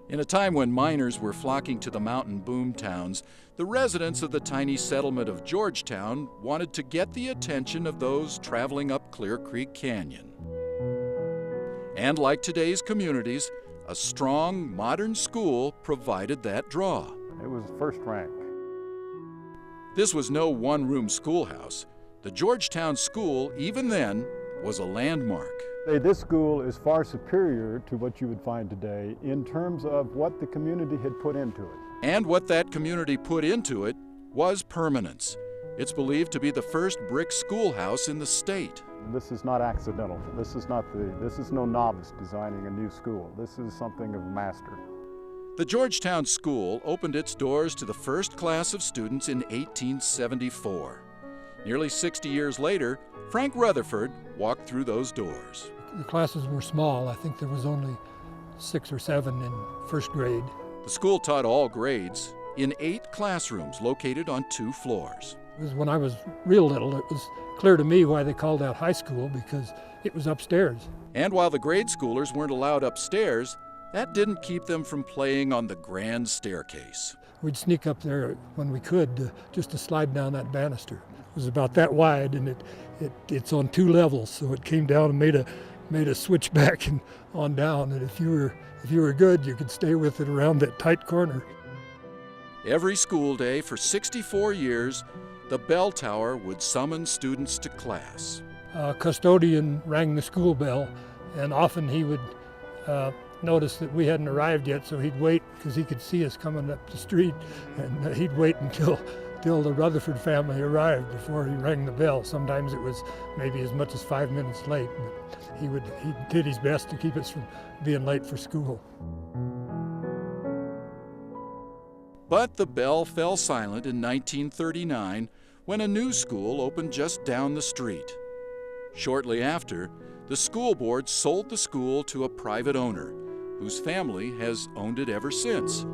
In a time when miners were flocking to the mountain boom towns, the residents of the tiny settlement of Georgetown wanted to get the attention of those traveling up Clear Creek Canyon. And like today's communities, a strong, modern school provided that draw. It was first rank. This was no one-room schoolhouse. The Georgetown School, even then, was a landmark. This school is far superior to what you would find today in terms of what the community had put into it. And what that community put into it was permanence. It's believed to be the first brick schoolhouse in the state. This is not accidental. This is no novice designing a new school. This is something of a master. The Georgetown School opened its doors to the first class of students in 1874. Nearly 60 years later, Frank Rutherford walked through those doors. The classes were small. I think there was only 6 or 7 in first grade. The school taught all grades in 8 classrooms located on 2 floors. It was when I was real little, it was clear to me why they called that high school, because it was upstairs. And while the grade schoolers weren't allowed upstairs, that didn't keep them from playing on the grand staircase. We'd sneak up there when we could just to slide down that banister. It was about that wide, and it's on 2 levels, so it came down and made a switch back and on down. And if you were good, you could stay with it around that tight corner. Every school day for 64 years, the bell tower would summon students to class. A custodian rang the school bell, and often he would notice that we hadn't arrived yet, so he'd wait because he could see us coming up the street, and he'd wait until the Rutherford family arrived before he rang the bell. Sometimes it was maybe as much as 5 minutes late, but he did his best to keep us from being late for school. But the bell fell silent in 1939 when a new school opened just down the street. Shortly after, the school board sold the school to a private owner, whose family has owned it ever since.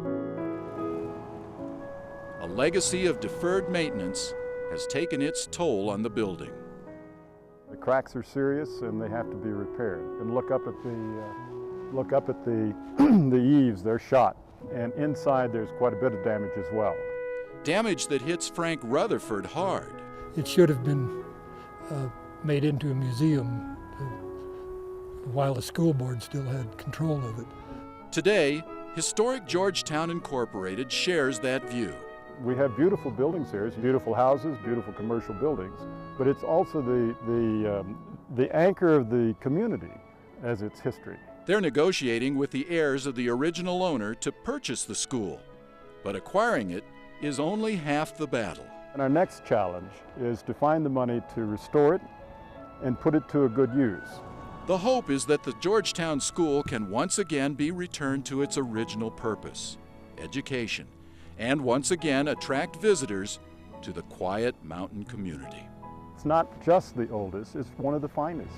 A legacy of deferred maintenance has taken its toll on the building. The cracks are serious and they have to be repaired. And look up at the the eaves, they're shot. And inside there's quite a bit of damage as well. Damage that hits Frank Rutherford hard. It should have been made into a museum while the school board still had control of it. Today, Historic Georgetown Incorporated shares that view. We have beautiful buildings here. It's beautiful houses, beautiful commercial buildings, but it's also the anchor of the community as its history. They're negotiating with the heirs of the original owner to purchase the school, but acquiring it is only half the battle. And our next challenge is to find the money to restore it and put it to a good use. The hope is that the Georgetown School can once again be returned to its original purpose, education, and once again attract visitors to the quiet mountain community. It's not just the oldest, it's one of the finest.